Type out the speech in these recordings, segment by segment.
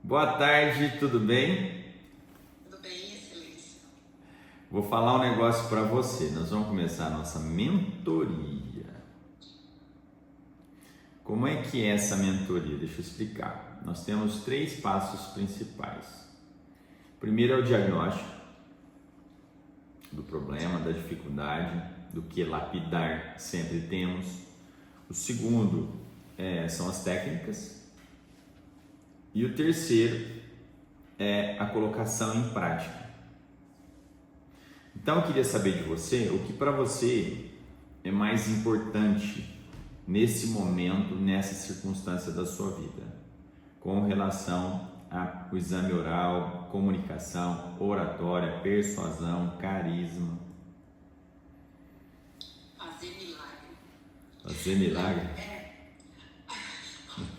Boa tarde, tudo bem? Tudo bem, excelência? Vou falar um negócio para você. Nós vamos começar a nossa mentoria. Como é que é essa mentoria? Deixa eu explicar. Nós temos 3 passos principais. O primeiro é o diagnóstico do problema, da dificuldade, do que lapidar sempre temos. O segundo são as técnicas. E o terceiro é a colocação em prática. Então eu queria saber de você o que para você é mais importante nesse momento, nessa circunstância da sua vida, com relação ao exame oral, comunicação, oratória, persuasão, carisma. Fazer milagre. Fazer milagre?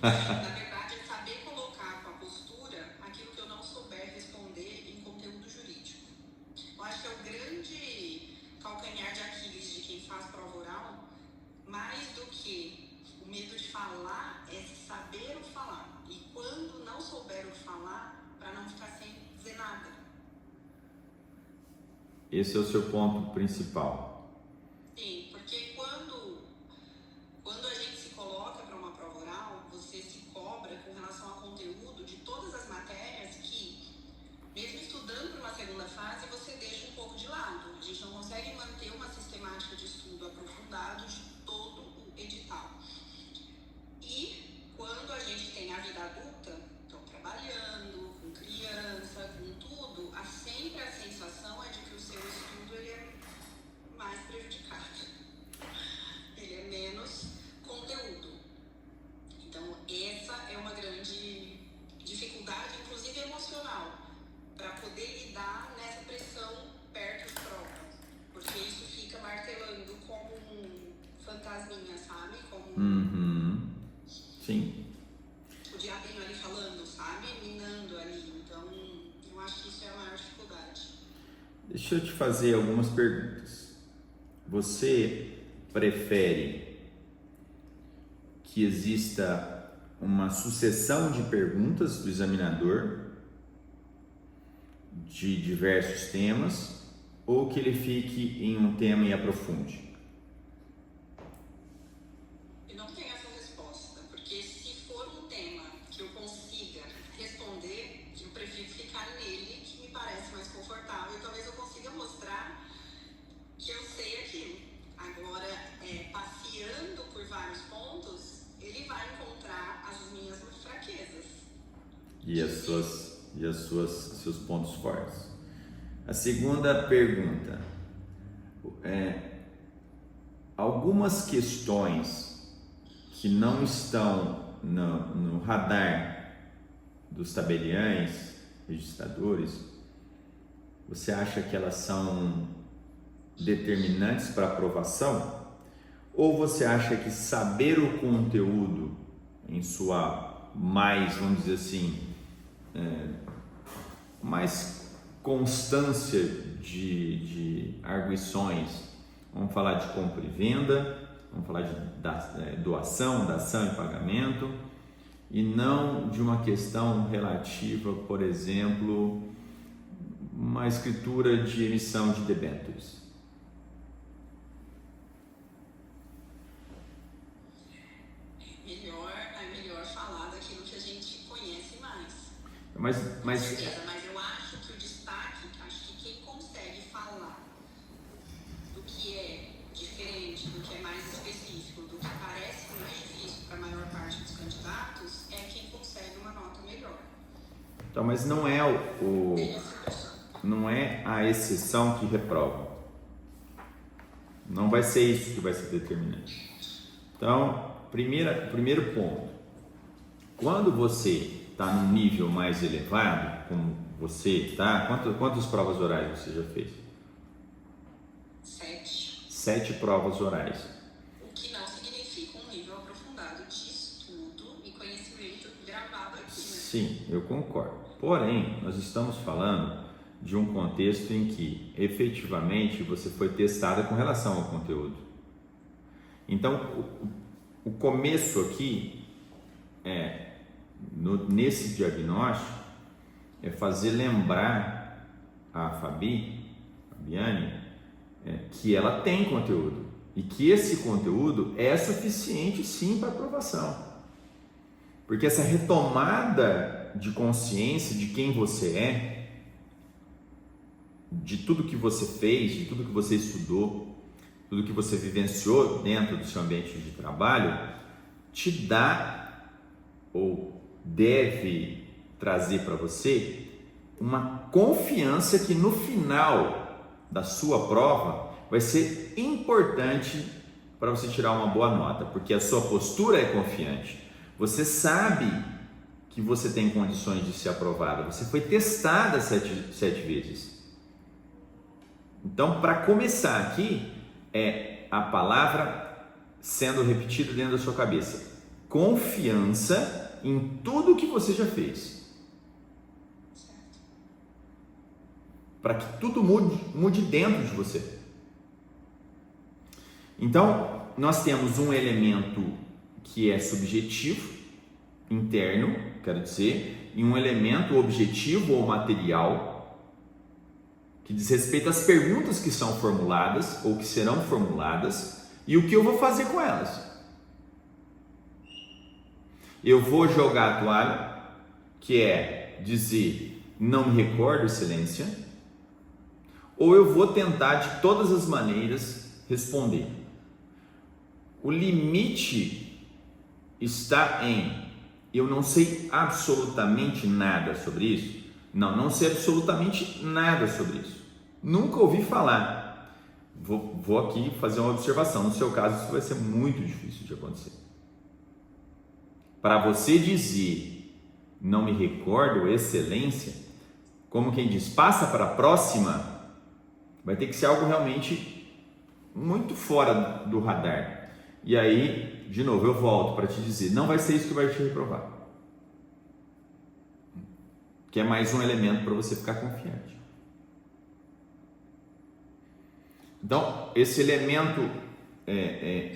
Na verdade, é saber colocar com a postura aquilo que eu não souber responder em conteúdo jurídico. Eu acho que é o grande calcanhar de Aquiles de quem faz prova oral, mais do que o medo de falar, é saber o falar. E quando não souber o falar, para não ficar sem dizer nada. Esse é o seu ponto principal. Sim, porque quando a gente se coloca para uma prova oral, você se cobra com relação ao conteúdo de todas as matérias que, mesmo estudando para uma segunda fase, você deixa um pouco de lado. A gente não consegue manter uma sistemática de estudo aprofundado de todo o edital. E quando a gente tem a vida adulta, então trabalhando, com criança, com tudo, sempre a sensação é de que o seu estudo ele é mais prejudicado. Ele é menos conteúdo. Então, essa é uma grande dificuldade, inclusive emocional, para poder lidar nessa pressão perto de prova. Porque isso fica martelando como um fantasminha, sabe? Sim. O diabinho ali falando, sabe? Minando ali. Então, eu acho que isso é a maior dificuldade. Deixa eu te fazer algumas perguntas. Você prefere que exista uma sucessão de perguntas do examinador de diversos temas ou que ele fique em um tema e aprofunde? Eu não tenho essa resposta, porque se for um tema que eu consiga responder, eu prefiro ficar nele, que me parece mais confortável, e talvez eu consiga mostrar que eu sei aquilo. Agora, passeando por vários pontos, ele vai encontrar as minhas fraquezas. Seus pontos fortes. A segunda pergunta algumas questões que não estão no radar dos tabeliães, registradores, você acha que elas são determinantes para aprovação? Ou você acha que saber o conteúdo em sua mais, vamos dizer assim, mais constância de arguições, vamos falar de compra e venda, vamos falar de doação, dação e pagamento, e não de uma questão relativa, por exemplo, uma escritura de emissão de debêntures? É melhor falar daquilo que a gente conhece mais. Mas Mas eu acho que o destaque, acho que quem consegue falar do que é diferente, do que é mais específico, do que parece mais difícil para a maior parte dos candidatos, é quem consegue uma nota melhor. então, mas não é não é a exceção que reprova. Não vai ser isso que vai ser determinante. Então, primeiro ponto. Quando você está num nível mais elevado, como você está, quantas provas orais você já fez? 7. 7 provas orais. O que não significa um nível aprofundado de estudo e conhecimento gravado aqui, né? Sim, eu concordo. Porém, nós estamos falando de um contexto em que efetivamente você foi testada com relação ao conteúdo. Então, o começo aqui é nesse diagnóstico é fazer lembrar a Fabiane, que ela tem conteúdo e que esse conteúdo é suficiente sim para aprovação. Porque essa retomada de consciência de quem você é, de tudo que você fez, de tudo que você estudou, tudo que você vivenciou dentro do seu ambiente de trabalho, te dá ou deve trazer para você uma confiança que no final da sua prova vai ser importante para você tirar uma boa nota, porque a sua postura é confiante. Você sabe que você tem condições de ser aprovada, você foi testada sete vezes. Então, para começar aqui, é a palavra sendo repetida dentro da sua cabeça: confiança em tudo que você já fez. Para que tudo mude dentro de você. Então, nós temos um elemento que é subjetivo, interno, quero dizer, e um elemento objetivo ou material, que diz respeito às perguntas que são formuladas ou que serão formuladas e o que eu vou fazer com elas. Eu vou jogar a toalha, que é dizer não me recordo, excelência, ou eu vou tentar de todas as maneiras responder. O limite está em eu não sei absolutamente nada sobre isso. Não sei absolutamente nada sobre isso. Nunca ouvi falar. Vou aqui fazer uma observação. No seu caso, isso vai ser muito difícil de acontecer. Para você dizer não me recordo, excelência, como quem diz, passa para a próxima, vai ter que ser algo realmente muito fora do radar. E aí, de novo, eu volto para te dizer, não vai ser isso que vai te reprovar. Que é mais um elemento para você ficar confiante. Então, esse elemento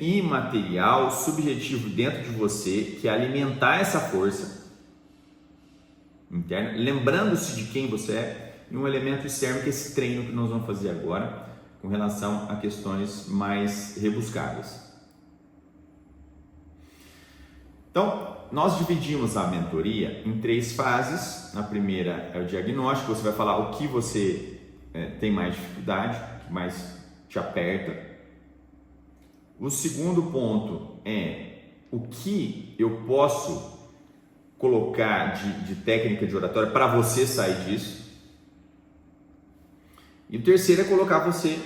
imaterial, subjetivo dentro de você, que é alimentar essa força interna, lembrando-se de quem você é, e um elemento externo, que é esse treino que nós vamos fazer agora, com relação a questões mais rebuscadas. Então, nós dividimos a mentoria em 3 fases. Na primeira é o diagnóstico, você vai falar o que você tem mais dificuldade, o que mais te aperta. O segundo ponto é o que eu posso colocar de técnica de oratória para você sair disso. E o terceiro é colocar você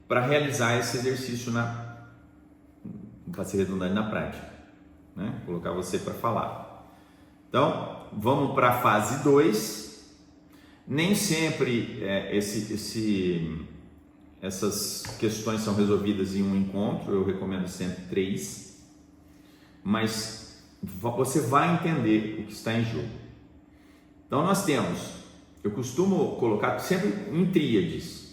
para realizar esse exercício para ser redundante, na prática. Né? Colocar você para falar. Então, vamos para a fase 2. Nem sempre essas questões são resolvidas em um encontro, eu recomendo sempre 3, mas você vai entender o que está em jogo. Então, nós temos, eu costumo colocar sempre em tríades,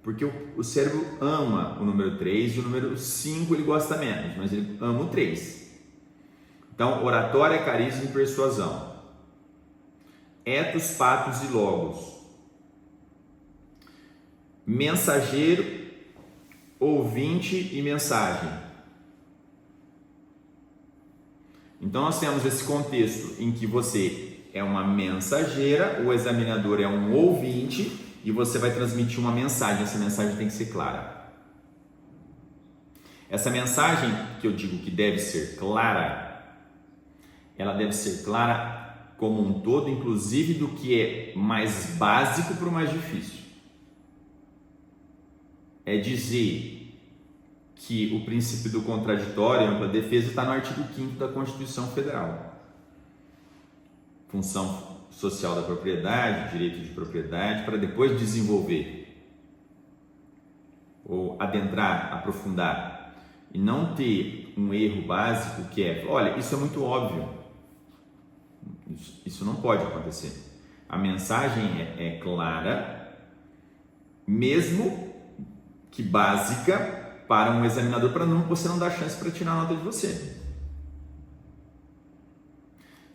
porque o cérebro ama o número 3 e o número 5 ele gosta menos, mas ele ama o 3. Então, oratória, carisma e persuasão. Etos, patos e logos. Mensageiro, ouvinte e mensagem. Então, nós temos esse contexto em que você é uma mensageira, o examinador é um ouvinte, e você vai transmitir uma mensagem. Essa mensagem tem que ser clara. Essa mensagem que eu digo que deve ser clara, ela deve ser clara como um todo, inclusive do que é mais básico para o mais difícil. É dizer que o princípio do contraditório e ampla defesa está no artigo 5º da Constituição Federal. Função social da propriedade, direito de propriedade, para depois desenvolver ou adentrar, aprofundar e não ter um erro básico que é, olha, isso é muito óbvio, isso não pode acontecer. A mensagem é clara, mesmo que básica, para um examinador, para você não dar chance para tirar a nota de você.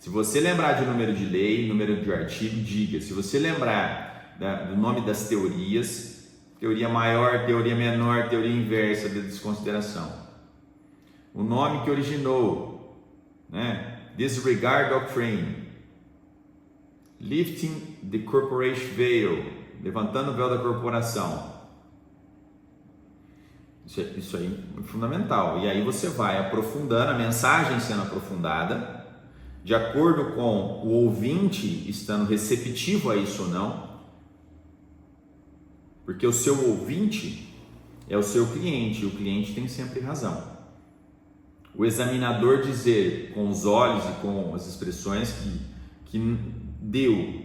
Se você lembrar de número de lei, número de artigo, diga. Se você lembrar do nome das teorias, teoria maior, teoria menor, teoria inversa da desconsideração. O nome que originou, né? Disregard Doctrine, Lifting the Corporation Veil, levantando o véu da corporação. Isso aí é fundamental. E aí você vai aprofundando, a mensagem sendo aprofundada, de acordo com o ouvinte estando receptivo a isso ou não, porque o seu ouvinte é o seu cliente, e o cliente tem sempre razão. O examinador dizer com os olhos e com as expressões que deu,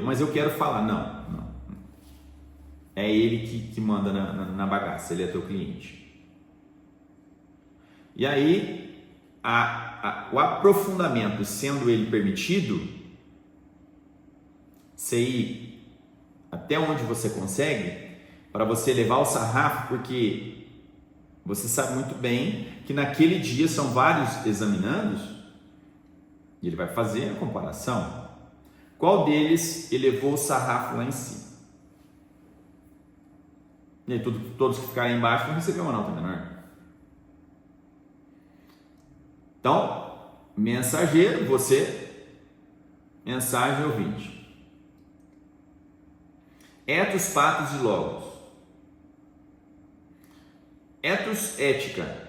mas eu quero falar, não. É ele que manda na bagaça, ele é teu cliente. E aí, o aprofundamento sendo ele permitido, você ir até onde você consegue, para você levar o sarrafo, porque você sabe muito bem que naquele dia são vários examinandos, e ele vai fazer a comparação. Qual deles elevou o sarrafo lá em cima? E aí todos que ficarem embaixo vão receber uma nota menor. Então, mensageiro, você, mensagem ouvinte. Etos, patos e logos. Etos, ética,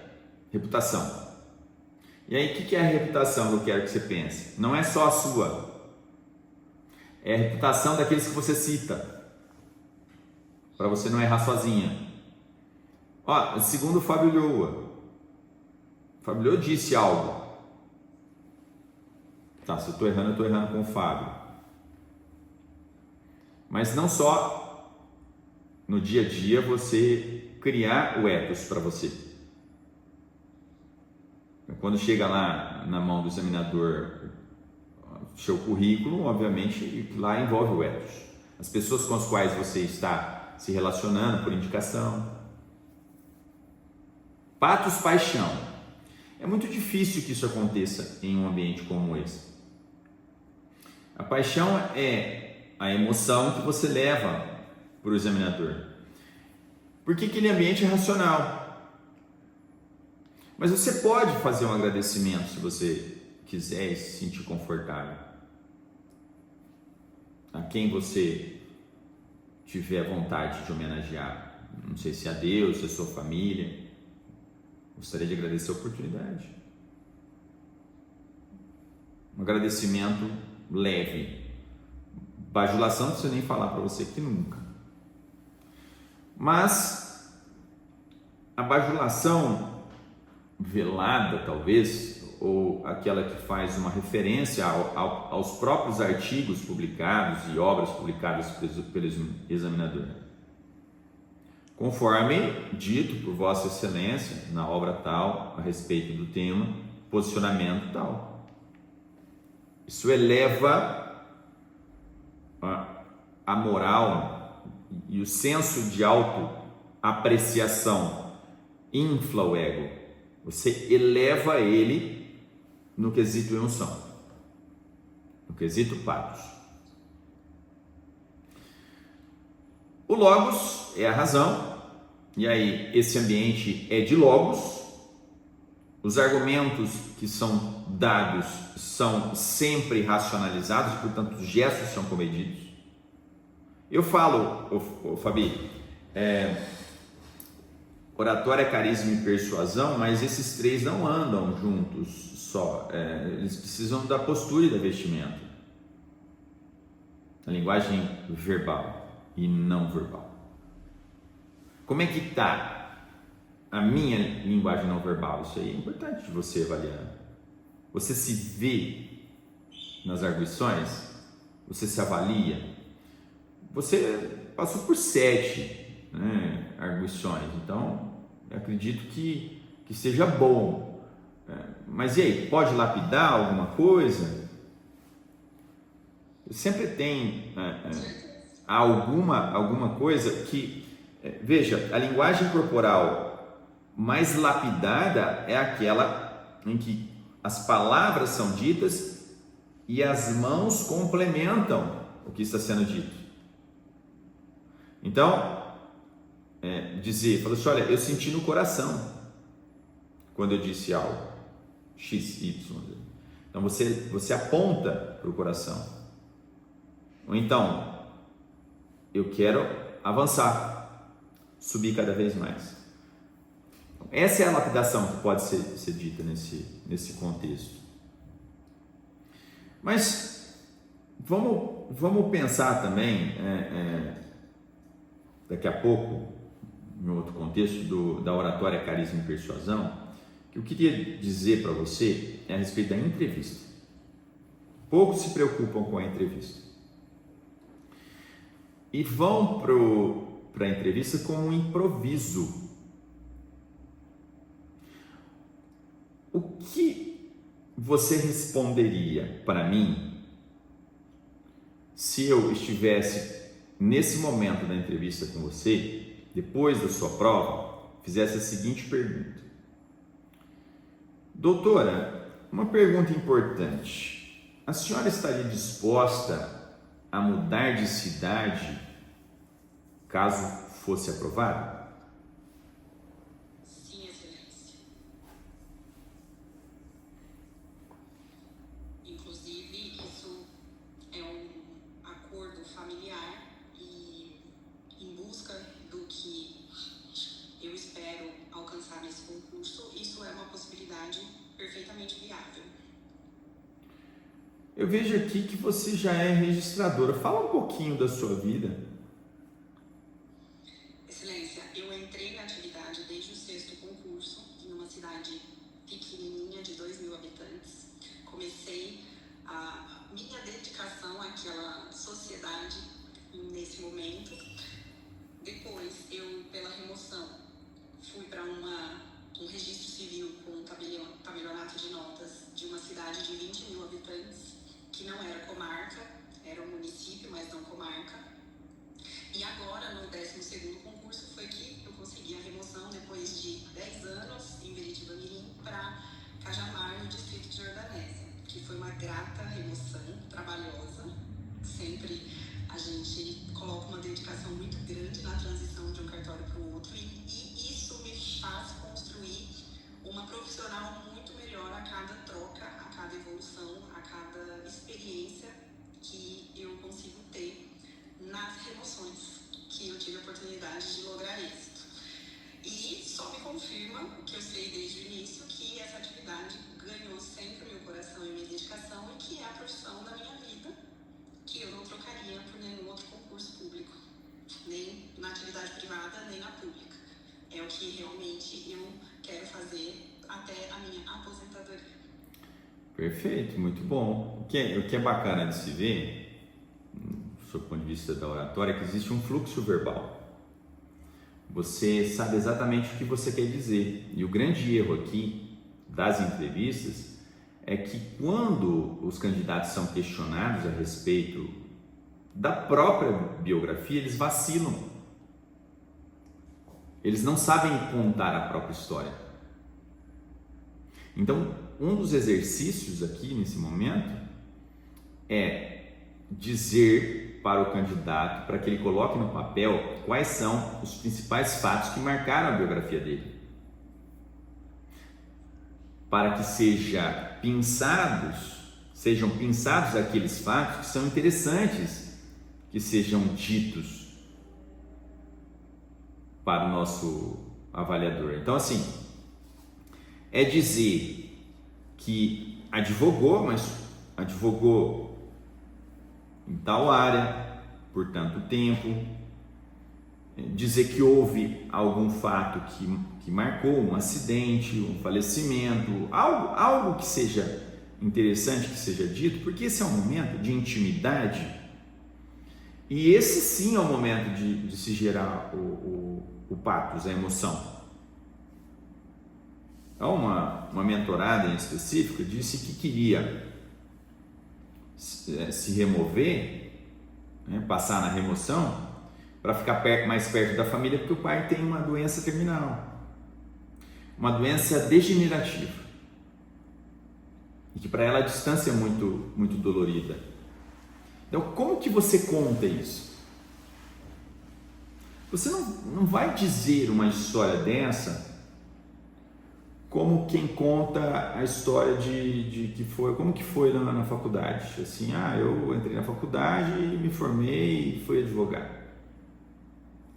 reputação. E aí, o que é a reputação que eu quero que você pense? Não é só a sua. É a reputação daqueles que você cita, para você não errar sozinha. Ó, segundo o Fábio Lhoa. Fábio Lhoa disse algo. Tá, se eu estou errando com o Fábio. Mas não só no dia a dia você criar o ethos para você. Quando chega lá na mão do examinador seu currículo, obviamente lá envolve o ethos. As pessoas com as quais você está se relacionando por indicação. Patos, paixão. É muito difícil que isso aconteça em um ambiente como esse. A paixão é a emoção que você leva para o examinador. Porque aquele ambiente é racional. Mas você pode fazer um agradecimento se você quiser e se sentir confortável. A quem você tiver vontade de homenagear. Não sei se a Deus, se a sua família. Gostaria de agradecer a oportunidade. Um agradecimento leve. Bajulação não precisa nem falar para você que nunca. Mas a bajulação velada, talvez, ou aquela que faz uma referência aos próprios artigos publicados e obras publicadas pelo examinador, conforme dito por Vossa Excelência na obra tal, a respeito do tema, posicionamento tal. Isso eleva a moral e o senso de autoapreciação, infla o ego. Você eleva ele no quesito emoção, no quesito patos. O logos é a razão, e aí esse ambiente é de logos. Os argumentos que são dados são sempre racionalizados, portanto os gestos são comedidos. Eu falo, Fabi, oratória, carisma e persuasão, mas esses três não andam juntos só. Eles precisam da postura e da vestimenta. A linguagem verbal e não verbal. Como é que está a minha linguagem não verbal? Isso aí é importante de você avaliar. Você se vê nas arguições? Você se avalia? Você passou por 7 arguições, então eu acredito que seja bom. Mas e aí, pode lapidar alguma coisa? Sempre tem alguma coisa que... Veja, a linguagem corporal mais lapidada é aquela em que as palavras são ditas e as mãos complementam o que está sendo dito. Então, fala assim, olha, eu senti no coração quando eu disse algo, X, Y. Então você aponta para o coração. Ou então, eu quero avançar, subir cada vez mais. Essa é a lapidação que pode ser dita nesse contexto. Mas vamos pensar também, daqui a pouco, em outro contexto da oratória, carisma e persuasão, que eu queria dizer para você é a respeito da entrevista. Poucos se preocupam com a entrevista. E vão para a entrevista como um improviso. O que você responderia para mim se eu estivesse nesse momento da entrevista com você, depois da sua prova, fizesse a seguinte pergunta? Doutora, uma pergunta importante. A senhora estaria disposta a mudar de cidade caso fosse aprovado? Sim, Excelência. Inclusive, isso é um acordo familiar e em busca do que eu espero alcançar nesse concurso, isso é uma possibilidade perfeitamente viável. Eu vejo aqui que você já é registradora. Fala um pouquinho da sua vida. Excelência, eu entrei na atividade desde o 6º concurso, em uma cidade pequenininha de 2.000 habitantes. Comecei a minha dedicação àquela sociedade nesse momento. Depois, eu, pela remoção, fui para um registro civil com um tabelionato de notas de uma cidade de 20.000 habitantes, que não era comarca, era um município, mas não comarca. E agora, no 12º concurso, foi que eu consegui a remoção, depois de 10 anos, em Beritiba Mirim, para Cajamar, no distrito de Jordanésia, que foi uma grata remoção, trabalhosa. Sempre a gente coloca uma dedicação muito grande na transição de um cartório para o outro, e isso me faz construir uma profissional muito melhor a cada troca, a cada evolução, a cada experiência que eu consigo ter nas remoções que eu tive a oportunidade de lograr êxito. E só me confirma o que eu sei desde o início, que essa atividade ganhou sempre o meu coração e minha dedicação, e que é a profissão da minha vida, que eu não trocaria por nenhum outro concurso público, nem na atividade privada, nem na pública. É o que realmente eu quero fazer até a minha aposentadoria. Perfeito, muito bom. O que é bacana de se ver, do seu ponto de vista da oratória, é que existe um fluxo verbal. Você sabe exatamente o que você quer dizer. E o grande erro aqui das entrevistas é que quando os candidatos são questionados a respeito da própria biografia, eles vacilam. Eles não sabem contar a própria história. Então, um dos exercícios aqui nesse momento é dizer para o candidato, para que ele coloque no papel quais são os principais fatos que marcaram a biografia dele, para que sejam pensados aqueles fatos que são interessantes que sejam ditos para o nosso avaliador. Então, assim, é dizer que advogou, mas advogou em tal área por tanto tempo, dizer que houve algum fato que marcou um acidente, um falecimento, algo que seja interessante que seja dito, porque esse é um momento de intimidade e esse sim é o momento de se gerar o pathos, a emoção. Uma mentorada em específico disse que queria se remover, né, passar na remoção para ficar mais perto da família, porque o pai tem uma doença terminal, uma doença degenerativa. e que para ela a distância é muito, muito dolorida. Então, como que você conta isso? Você não vai dizer uma história dessa como quem conta a história de que foi, como que foi na faculdade. Assim, eu entrei na faculdade e me formei e fui advogado.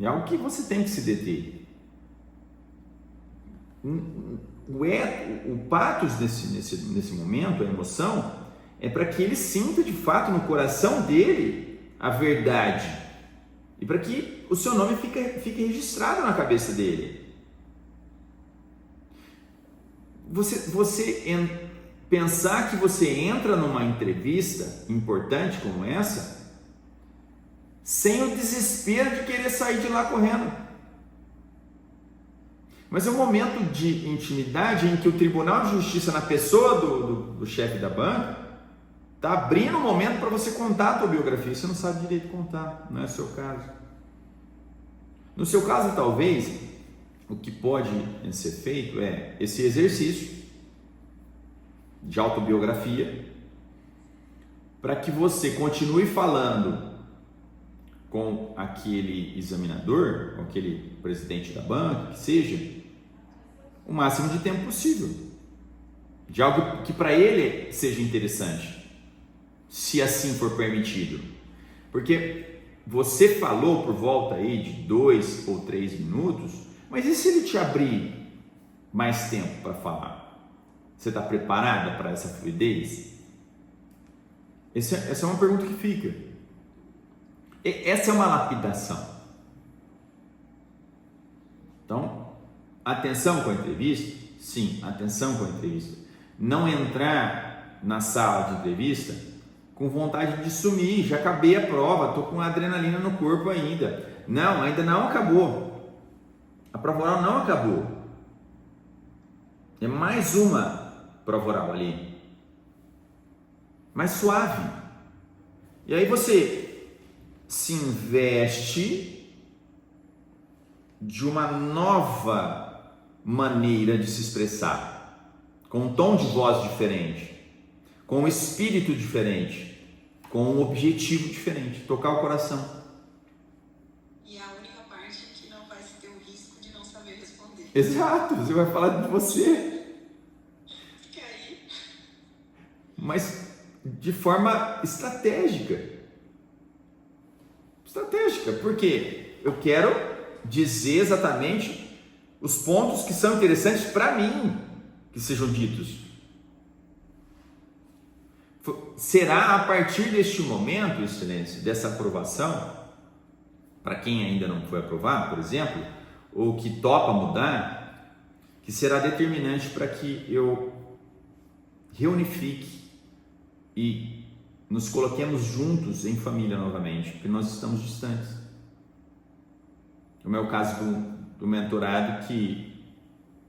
É algo que você tem que se deter. O pathos nesse momento, a emoção, é para que ele sinta de fato no coração dele a verdade e para que o seu nome fique registrado na cabeça dele. Pensar que você entra numa entrevista importante como essa sem o desespero de querer sair de lá correndo. Mas é um momento de intimidade em que o Tribunal de Justiça, na pessoa do chefe da banca, está abrindo um momento para você contar a tua biografia. Você não sabe direito contar, não é o seu caso. No seu caso, talvez, o que pode ser feito é esse exercício de autobiografia para que você continue falando com aquele examinador, com aquele presidente da banca, que seja, o máximo de tempo possível, de algo que para ele seja interessante, se assim for permitido, porque você falou por volta aí de 2 ou 3 minutos, mas e se ele te abrir mais tempo para falar? Você está preparada para essa fluidez? Essa é uma pergunta que fica. Essa é uma lapidação. Então, atenção com a entrevista? Sim, atenção com a entrevista. Não entrar na sala de entrevista com vontade de sumir, já acabei a prova, estou com adrenalina no corpo ainda. Não, ainda não acabou. A prova oral não acabou. É mais uma prova oral ali. Mais suave. E aí você se investe de uma nova maneira de se expressar, com um tom de voz diferente, com um espírito diferente, com um objetivo diferente, tocar o coração. E a única parte que não vai ter o risco de não saber responder. Exato, você vai falar de você. Fica aí. Mas de forma estratégica. Porque eu quero dizer exatamente os pontos que são interessantes para mim que sejam ditos. Será a partir deste momento, excelência, dessa aprovação, para quem ainda não foi aprovado, por exemplo, ou que topa mudar, que será determinante para que eu reunifique e nos coloquemos juntos em família novamente, porque nós estamos distantes. Como é o caso do mentorado que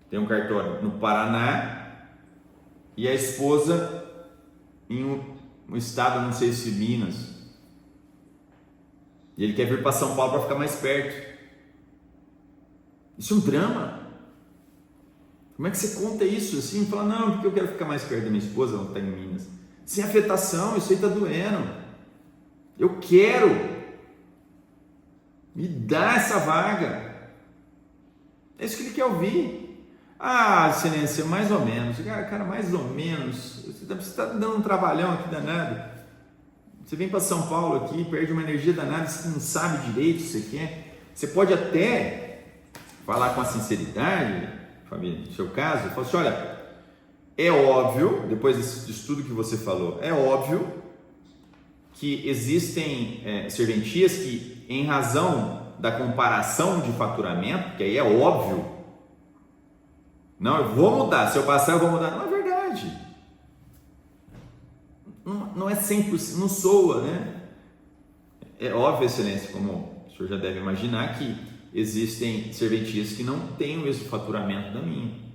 tem um cartório no Paraná e a esposa em um estado, não sei se Minas, e ele quer vir para São Paulo para ficar mais perto. Isso é um drama. Como é que você conta isso assim? Fala, não, porque eu quero ficar mais perto da minha esposa, ela está em Minas. Sem afetação, isso aí está doendo. Eu quero. Me dá essa vaga. É isso que ele quer ouvir. Excelência, mais ou menos. Cara, mais ou menos. Você está dando um trabalhão aqui danado. Você vem para São Paulo aqui, perde uma energia danada, você não sabe direito o que você quer. Você pode até falar com a sinceridade, família, no seu caso, falar assim, olha, é óbvio, depois disso tudo que você falou, é óbvio que existem serventias que, em razão da comparação de faturamento, que aí é óbvio, não, eu vou mudar, se eu passar eu vou mudar, não é verdade, não é 100%, não soa, né? É óbvio, excelência, como o senhor já deve imaginar, que existem serventias que não têm o mesmo faturamento da minha.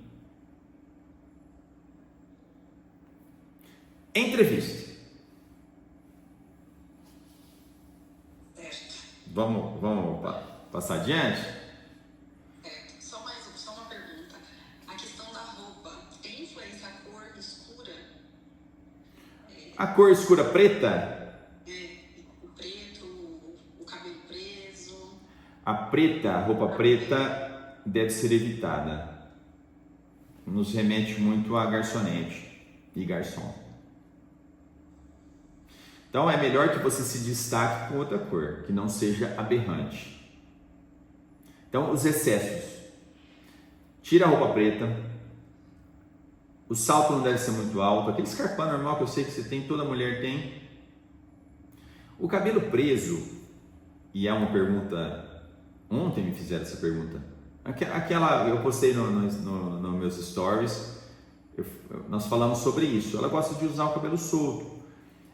Entrevista. Certo. Vamos passar adiante? Certo. Só uma pergunta. A questão da roupa tem influência a cor escura? A cor escura preta? O preto, o cabelo preso. A preta, a roupa preta deve ser evitada. Nos remete muito a garçonete e garçom. Então é melhor que você se destaque com outra cor, que não seja aberrante. Então os excessos. Tira a roupa preta. O salto não deve ser muito alto. Aquele escarpão normal que eu sei que você tem, toda mulher tem. O cabelo preso, e é uma pergunta... Ontem me fizeram essa pergunta. Aquela, eu postei nos meus stories, nós falamos sobre isso. Ela gosta de usar o cabelo solto.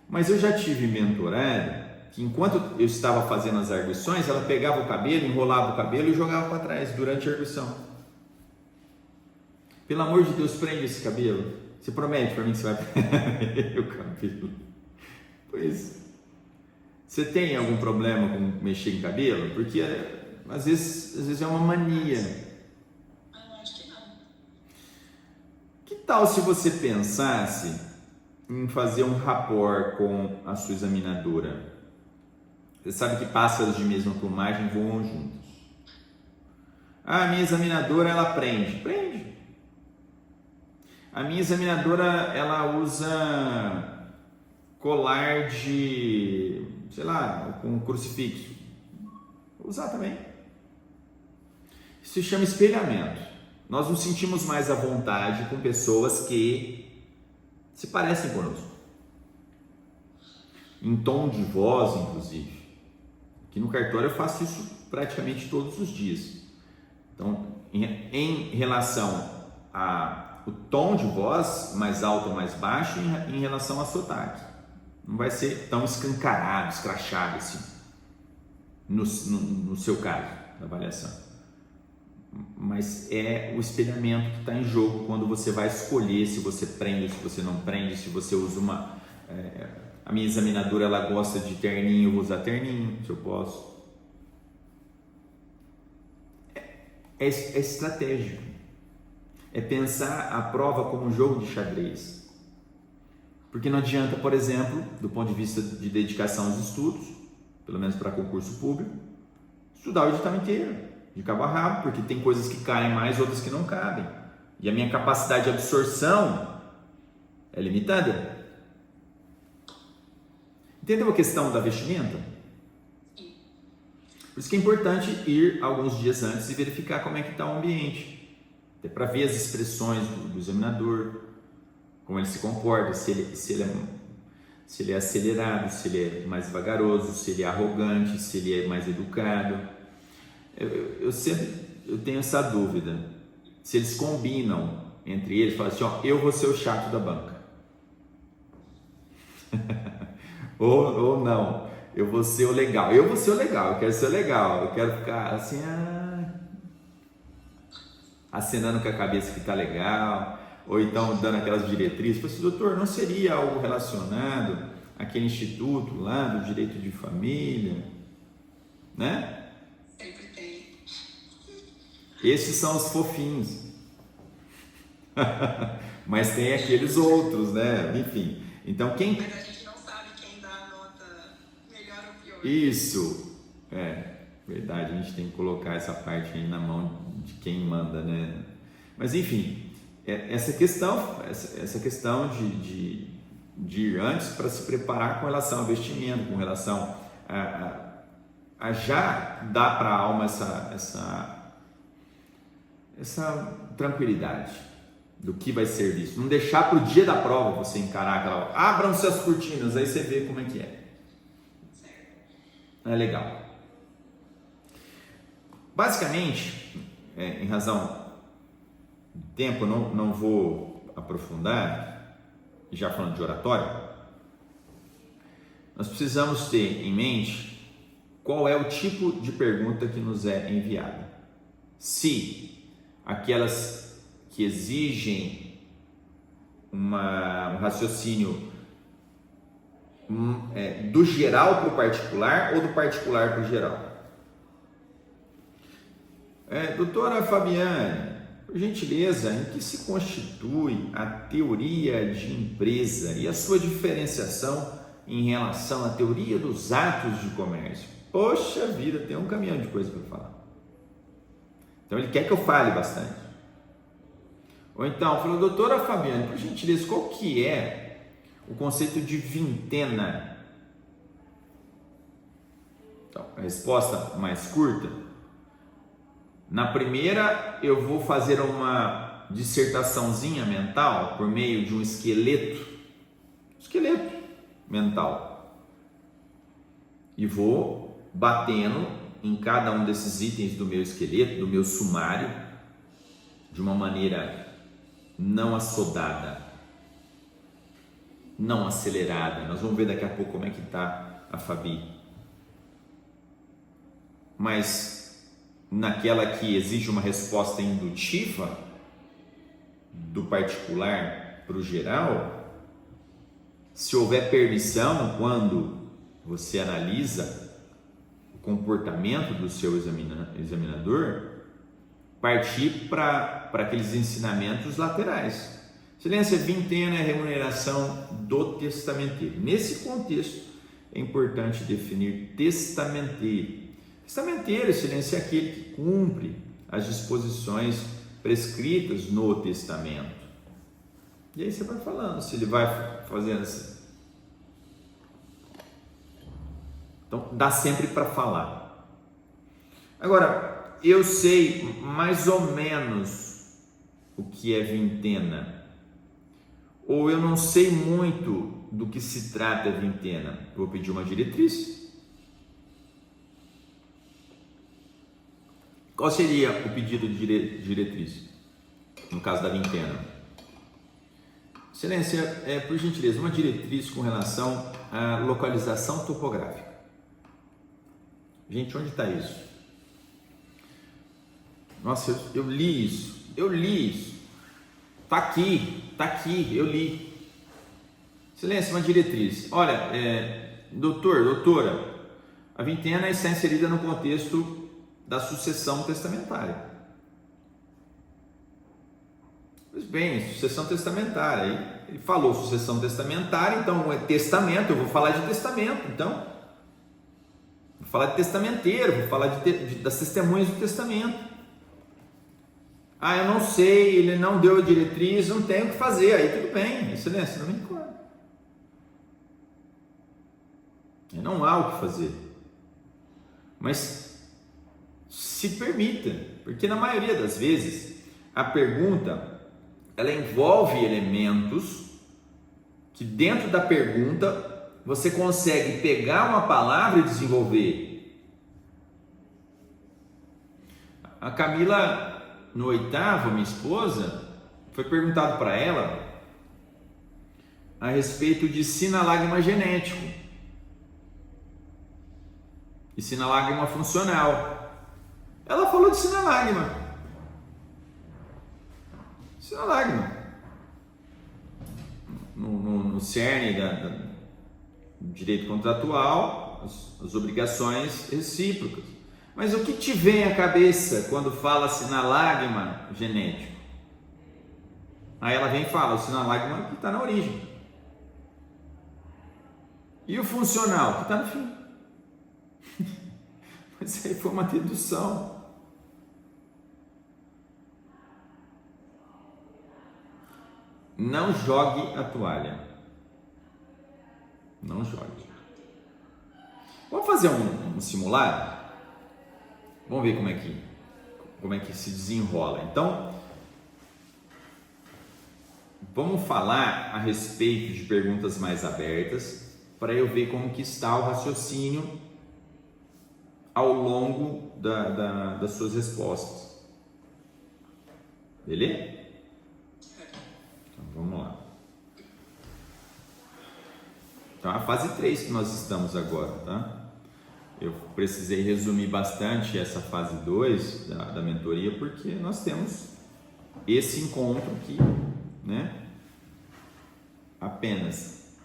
Mas eu já tive mentorada que enquanto eu estava fazendo as arguições, ela pegava o cabelo, enrolava o cabelo e jogava para trás durante a arguição. Pelo amor de Deus, prende esse cabelo. Você promete para mim que você vai prender o cabelo? Pois, você tem algum problema com mexer em cabelo? Porque às vezes é uma mania. Eu acho que não. Que tal se você pensasse em fazer um rapport com a sua examinadora? Você sabe que pássaros de mesma plumagem voam juntos. Ah, a minha examinadora, ela prende. A minha examinadora, ela usa colar de, sei lá, com crucifixo. Vou usar também. Isso se chama espelhamento. Nós nos sentimos mais à vontade com pessoas que se parecem conosco. Em tom de voz, inclusive. Aqui no cartório eu faço isso praticamente todos os dias. Então, em relação ao tom de voz, mais alto ou mais baixo, em relação ao sotaque. Não vai ser tão escancarado, escrachado assim, no seu caso, da avaliação. Mas é o espelhamento que está em jogo quando você vai escolher se você prende, se você não prende, se você usa uma... a minha examinadora, ela gosta de terninho, eu vou usar terninho, se eu posso. É estratégico. É pensar a prova como um jogo de xadrez. Porque não adianta, por exemplo, do ponto de vista de dedicação aos estudos, pelo menos para concurso público, estudar o edital inteiro, de cabo a rabo, porque tem coisas que caem mais, outras que não cabem. E a minha capacidade de absorção é limitada. Entendeu a questão da vestimenta? Sim. Por isso que é importante ir alguns dias antes e verificar como é que está o ambiente. Até para ver as expressões do examinador, como ele se comporta, se ele é acelerado, se ele é mais vagaroso, se ele é arrogante, se ele é mais educado. Eu tenho essa dúvida. Se eles combinam entre eles, falam assim, ó, eu vou ser o chato da banca. ou não, eu vou ser o legal. Eu vou ser o legal, eu quero ser o legal. Eu quero ficar assim, acenando com a cabeça que tá legal, ou então dando aquelas diretrizes. Falei assim, doutor, não seria algo relacionado àquele instituto lá do direito de família, né? Sempre tem. Esses são os fofinhos. Mas tem aqueles outros, né? Enfim. Então quem... Mas a gente não sabe quem dá a nota melhor ou pior. Isso, verdade, a gente tem que colocar essa parte aí na mão de quem manda, né? Mas enfim, essa questão de ir antes para se preparar com relação ao vestimento, com relação a já dar para a alma essa tranquilidade do que vai ser visto. Não deixar para o dia da prova você encarar aquela... Abram-se as cortinas, aí você vê como é que é. É legal. Basicamente, em razão do tempo, eu não vou aprofundar, já falando de oratório, nós precisamos ter em mente qual é o tipo de pergunta que nos é enviada. Se aquelas que exigem um raciocínio do geral para o particular ou do particular para o geral. Doutora Fabiane, por gentileza, em que se constitui a teoria de empresa e a sua diferenciação em relação à teoria dos atos de comércio? Poxa vida, tem um caminhão de coisa para falar. Então ele quer que eu fale bastante. Ou então, falou, doutora Fabiane, por gentileza, qual que é o conceito de vintena? Então, a resposta mais curta. Na primeira, eu vou fazer uma dissertaçãozinha mental por meio de um esqueleto mental. E vou batendo em cada um desses itens do meu esqueleto, do meu sumário, de uma maneira não assodada, não acelerada. Nós vamos ver daqui a pouco como é que está a Fabi. Mas naquela que exige uma resposta indutiva, do particular para o geral, se houver permissão, quando você analisa o comportamento do seu examinador, partir para aqueles ensinamentos laterais. Excelência, vintena é a remuneração do testamenteiro. Nesse contexto, é importante definir testamenteiro. Testamenteiro, excelência, é aquele que cumpre as disposições prescritas no testamento. E aí você vai falando, se ele vai fazendo assim. Então, dá sempre para falar. Agora, eu sei mais ou menos o que é vintena, ou eu não sei muito do que se trata a vintena. Vou pedir uma diretriz. Qual seria o pedido de diretriz, no caso da vintena? Excelência, por gentileza, uma diretriz com relação à localização topográfica. Gente, onde está isso? Nossa, eu li isso. Está aqui, eu li. Excelência, uma diretriz. Olha, doutora, a vintena está inserida no contexto da sucessão testamentária. Pois bem, sucessão testamentária. Ele falou sucessão testamentária, então é testamento, eu vou falar de testamento, então. Vou falar de testamenteiro, vou falar das testemunhas do testamento. Eu não sei, ele não deu a diretriz, não tenho o que fazer, aí tudo bem, excelência, não me incomoda. Não há o que fazer. Mas se permita, porque na maioria das vezes a pergunta ela envolve elementos que dentro da pergunta você consegue pegar uma palavra e desenvolver. A Camila, no oitavo, minha esposa, foi perguntado para ela a respeito de sinalagma genético e sinalagma funcional. Ela falou de sinalagma. No cerne do direito contratual, as obrigações recíprocas. Mas o que te vem à cabeça quando fala sinalagma genético? Aí ela vem e fala, o sinalagma que está na origem. E o funcional, que está no fim. Mas aí foi uma dedução. Não jogue a toalha. Não jogue. Vamos fazer um simulado? Vamos ver como é que se desenrola. Então, vamos falar a respeito de perguntas mais abertas para eu ver como que está o raciocínio ao longo das suas respostas. Beleza? Então, vamos lá. Então, a fase 3 que nós estamos agora, tá? Eu precisei resumir bastante essa fase 2 da mentoria, porque nós temos esse encontro aqui, né? Apenas.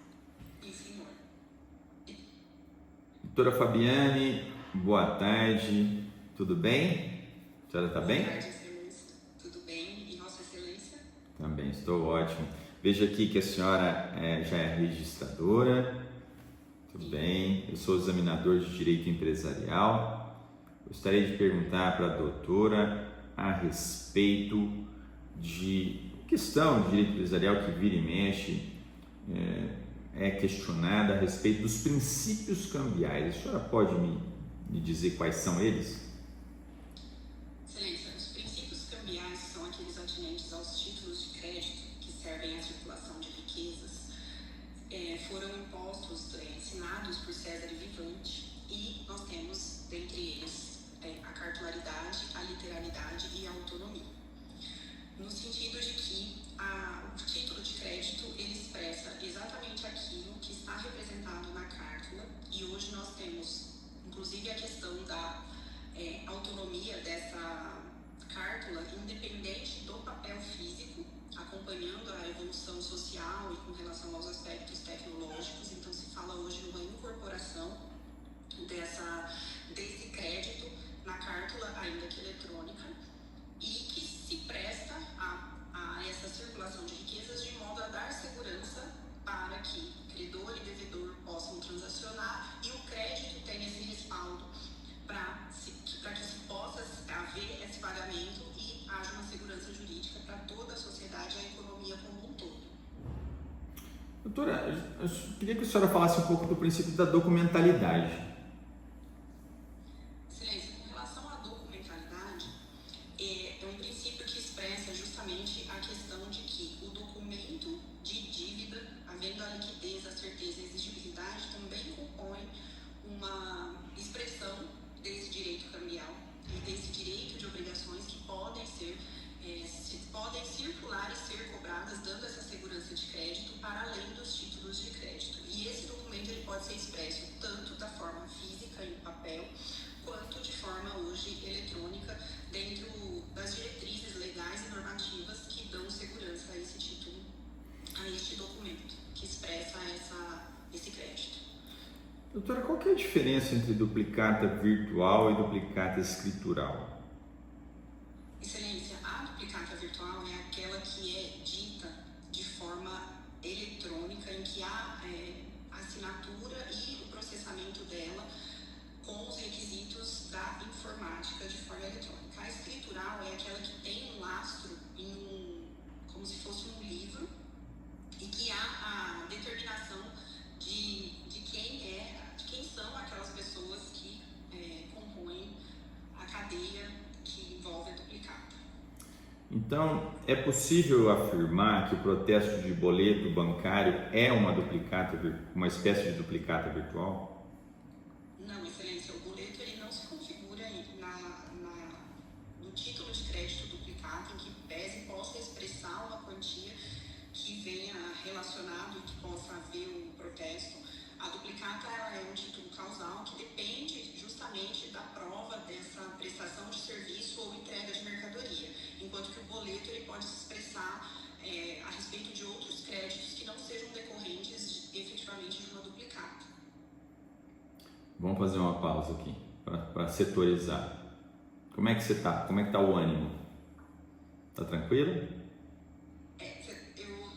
Doutora Fabiane, boa tarde, tudo bem? A senhora está bem? Boa tarde, tudo bem? estou ótimo. Vejo aqui que a senhora já é registradora. Tudo bem. Eu sou examinador de Direito Empresarial. Gostaria de perguntar para a doutora a respeito de questão de direito empresarial que vira e mexe, é questionada a respeito dos princípios cambiais. A senhora pode me dizer quais são eles? Excelência, os princípios cambiais são aqueles atinentes aos títulos de crédito que servem à circulação de riquezas. Foram impostos, ensinados por César Vivante, e nós temos, dentre eles, a cartularidade, a literalidade e a autonomia. No sentido de que o título de crédito ele expressa exatamente aquilo que está representado na cártula, e hoje nós temos, inclusive, a questão da autonomia dessa cártula, independente do papel físico, acompanhando a evolução social e com relação aos aspectos tecnológicos. Então, se fala hoje numa incorporação desse crédito na cártula, ainda que eletrônica, e que se presta a essa circulação de riquezas de modo a dar segurança para que credor e devedor possam transacionar e o crédito tenha esse respaldo para que se possa haver esse pagamento e haja uma segurança jurídica para toda a sociedade e a economia como um todo. Doutora, eu queria que a senhora falasse um pouco do princípio da documentalidade. Excelência, com relação à documentalidade, é um princípio que expressa justamente a questão de que o documento de dívida, havendo a liquidez, a certeza e a exigibilidade, também compõe uma expressão desse direito cambial e desse direito de obrigações que podem circular e ser cobradas, dando essa segurança de crédito para além dos títulos de crédito. E esse documento ele pode ser expresso tanto da forma física, em papel, quanto de forma hoje eletrônica, dentro das diretrizes legais e normativas que dão segurança a esse título, a este documento, que expressa esse crédito. Doutora, qual que é a diferença entre duplicata virtual e duplicata escritural? Excelência, a duplicata virtual é aquela que é dita de forma eletrônica, em que há a assinatura e o processamento dela com os requisitos da informática de forma eletrônica. A escritural é aquela que tem um lastro como se fosse um livro, e que há a determinação de quem são aquelas pessoas que compõem a cadeia que envolve a duplicata. Então, é possível afirmar que o protesto de boleto bancário é uma espécie de duplicata virtual? Não, Excelência, o boleto ele não se configura no título de crédito duplicata, em que pese possa expressar uma quantia que venha relacionado e que possa haver um protesto. A duplicata ela é um título causal que depende justamente da prova dessa prestação de serviço ou entrega de mercadoria, enquanto que o boleto ele pode se expressar a respeito de outros créditos que não sejam decorrentes efetivamente de uma duplicata. Vamos fazer uma pausa aqui para setorizar. Como é que você está? Como é que está o ânimo? Está tranquilo?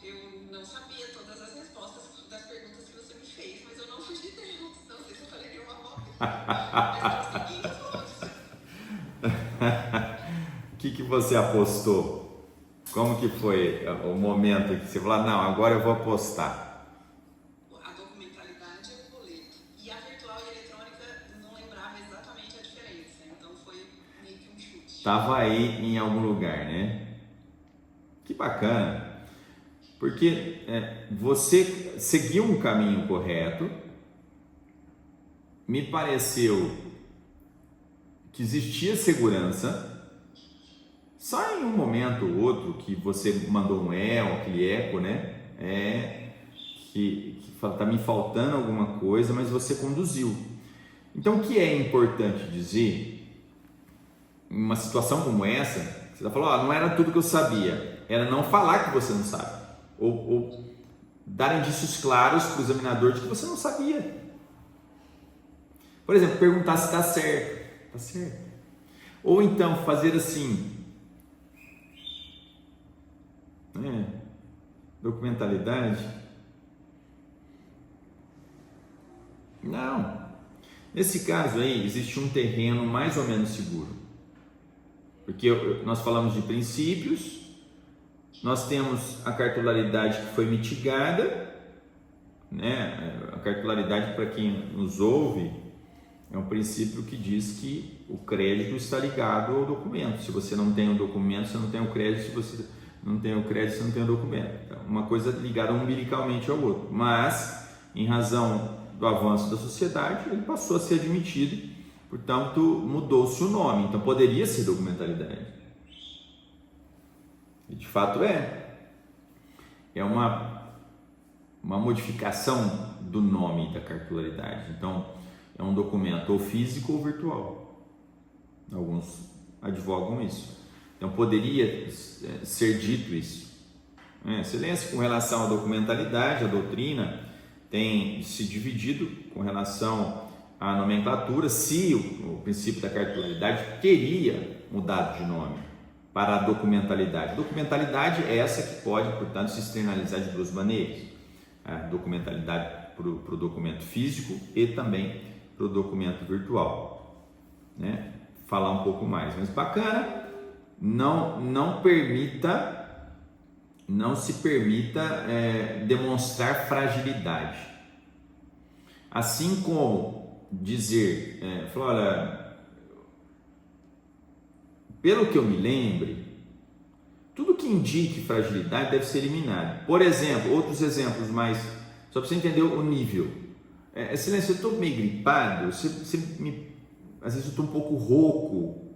Eu não sabia todas as respostas das perguntas que você me fez, mas eu não fugi delas. Não sei se eu falei uma boa mas eu consegui todas. O que você apostou? Como que foi o momento que você falou, não, agora eu vou apostar? A documentalidade é o boleto. E a virtual e a eletrônica não lembrava exatamente a diferença. Então foi meio que um chute. Estava aí em algum lugar, né? Que bacana. Porque você seguiu um caminho correto. Me pareceu que existia segurança. Só em um momento ou outro que você mandou aquele eco, né? Que tá me faltando alguma coisa, mas você conduziu. Então, o que é importante dizer em uma situação como essa? Você está falando, não era tudo que eu sabia, era não falar que você não sabe, ou dar indícios claros para o examinador de que você não sabia. Por exemplo, perguntar se está certo, está certo. Ou então fazer assim, Documentalidade? Não. Nesse caso aí, existe um terreno mais ou menos seguro. Porque nós falamos de princípios, nós temos a cartularidade que foi mitigada, né? A cartularidade, para quem nos ouve, é um princípio que diz que o crédito está ligado ao documento. Se você não tem o documento, você não tem o crédito. Se você não tem o crédito, você não tem o documento. Então, uma coisa ligada umbilicalmente ao outro. Mas, em razão do avanço da sociedade, ele passou a ser admitido. Portanto, mudou-se o nome. Então, poderia ser documentalidade. E, de fato, é uma modificação do nome da cartularidade. Então, é um documento ou físico ou virtual. Alguns advogam isso. Então, poderia ser dito isso. Excelência, com relação à documentalidade, a doutrina tem se dividido com relação à nomenclatura, se o princípio da cartularidade teria mudado de nome para a documentalidade. Documentalidade é essa que pode, portanto, se externalizar de duas maneiras. A documentalidade para o documento físico e também para o documento virtual, né? Falar um pouco mais, mas bacana, não se permita demonstrar fragilidade, assim como dizer, falar, olha, pelo que eu me lembre, tudo que indique fragilidade deve ser eliminado. Por exemplo, outros exemplos mais, só para você entender o nível. Excelência, eu estou meio gripado, às vezes eu estou um pouco rouco.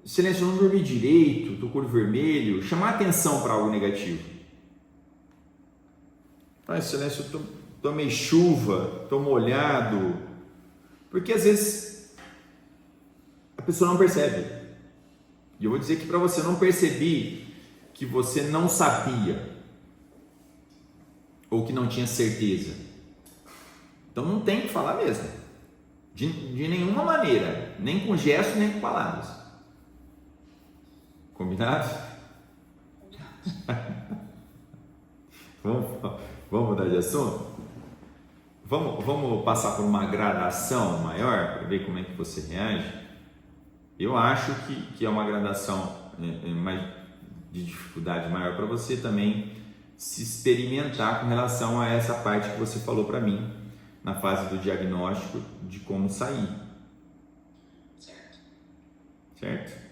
Excelência, eu não dormi direito, estou com o olho vermelho. Chamar atenção para algo negativo. Excelência, eu tomei chuva, estou molhado. Porque às vezes a pessoa não percebe. E eu vou dizer que para você não perceber que você não sabia ou que não tinha certeza. Então não tem que falar mesmo. De nenhuma maneira. Nem com gestos, nem com palavras. Combinado? Vamos mudar de assunto? Vamos passar por uma gradação maior para ver como é que você reage? Eu acho que é uma gradação de dificuldade maior para você também se experimentar com relação a essa parte que você falou para mim na fase do diagnóstico de como sair. Certo?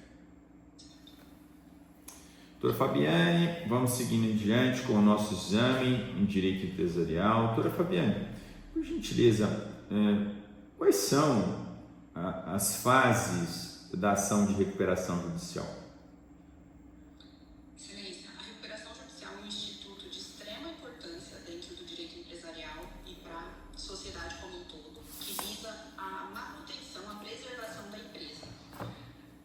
Doutora Fabiane, vamos seguindo em diante com o nosso exame em Direito Empresarial. Doutora Fabiane, por gentileza, quais são as fases da ação de recuperação judicial? Excelência, a recuperação judicial é um instituto de extrema importância dentro do direito empresarial e para a sociedade como um todo, que visa a manutenção, a preservação da empresa,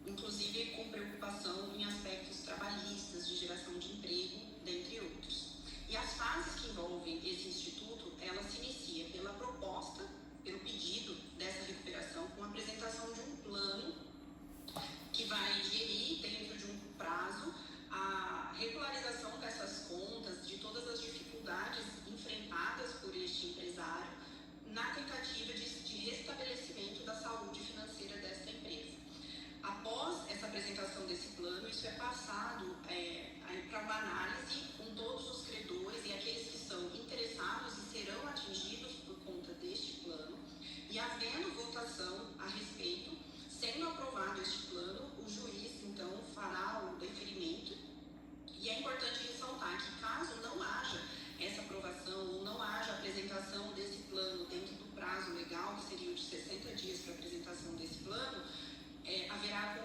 inclusive com preocupação em aspectos trabalhistas, de geração de emprego, dentre outros. E as fases que envolvem esse instituto, ela se inicia pela proposta, pelo pedido dessa recuperação, com a apresentação de um plano que vai gerir, dentro de um prazo, a regularização dessas contas, de todas as dificuldades enfrentadas por este empresário, na tentativa de restabelecimento da saúde financeira desta empresa. Após essa apresentação desse plano, isso é passado para uma análise com todos os credores e aqueles que são interessados e serão atingidos por conta deste plano, e havendo votação a respeito, sendo aprovado este plano, o juiz, então, fará o deferimento. E é importante ressaltar que, caso não haja essa aprovação ou não haja apresentação desse plano dentro do prazo legal, que seria o de 60 dias para a apresentação desse plano, haverá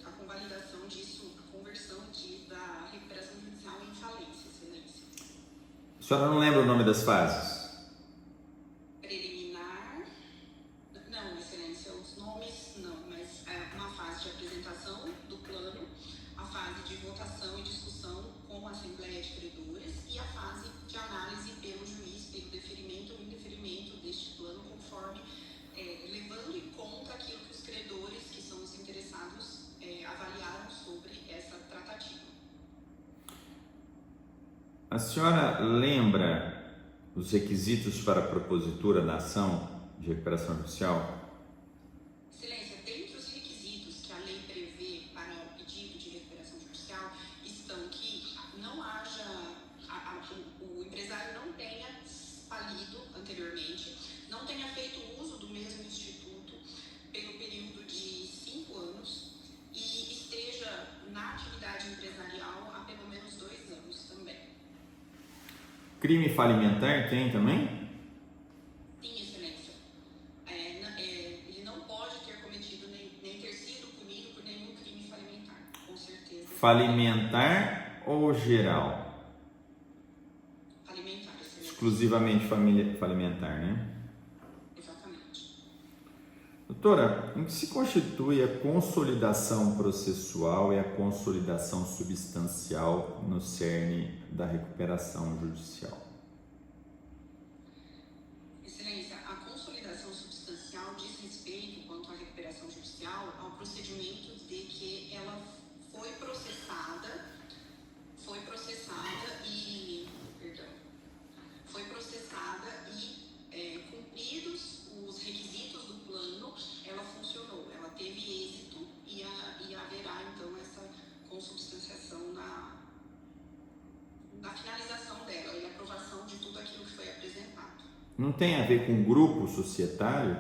a convalidação disso, a conversão da recuperação judicial em falência, excelência. A senhora não lembra o nome das fases? Não, excelência, os nomes não, mas uma fase de apresentação do plano, a fase de votação e discussão com a Assembleia de Credores e a fase de análise pelo juiz, pelo deferimento ou indeferimento deste plano, conforme, levando em conta aquilo que os credores, que são os interessados, avaliaram sobre essa tratativa. A senhora lembra os requisitos para a propositura da ação de recuperação judicial? Excelência, dentre os requisitos que a lei prevê para o pedido de recuperação judicial estão que não haja, o empresário não tenha falido anteriormente, não tenha feito uso do mesmo instituto pelo período de 5 anos e esteja na atividade empresarial há pelo menos 2 anos também. Crime falimentar tem também? Sim, excelência. Ele não pode ter cometido nem ter sido punido por nenhum crime falimentar, com certeza. Falimentar ou geral? Falimentar, excelência. Exclusivamente falimentar, né? Exatamente. Doutora, em que se constitui a consolidação processual e a consolidação substancial no cerne da recuperação judicial? Excelência, a consolidação substancial diz respeito, quanto à recuperação judicial, ao procedimento de que ela foi processada e cumpridos os requisitos do plano, ela funcionou, ela teve êxito e haverá então essa consubstanciação na finalização dela e aprovação de tudo aquilo que foi apresentado. Não tem a ver com grupo societário?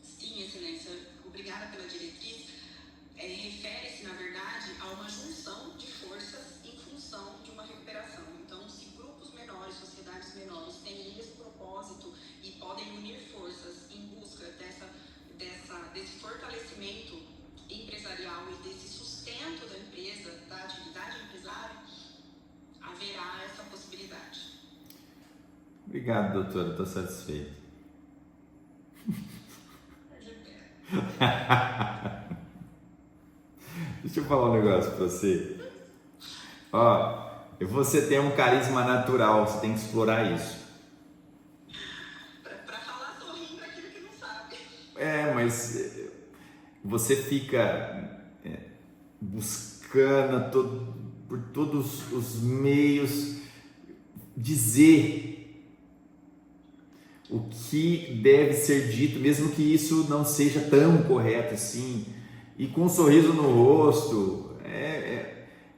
Sim, excelência, obrigada pela diretriz. Refere-se, na verdade, a uma junção de forças em função de uma recuperação. Então, se grupos menores, sociedades menores têm esse propósito e podem unir forças em busca desse fortalecimento empresarial e desse sustento da empresa, da atividade empresária, haverá essa possibilidade. Obrigado, doutora, estou satisfeito. Deixa eu falar um negócio para você. Ó, você tem um carisma natural, você tem que explorar isso. Para falar sorrindo aquilo que não sabe. Mas você fica buscando por todos os meios dizer o que deve ser dito, mesmo que isso não seja tão correto assim, e com um sorriso no rosto,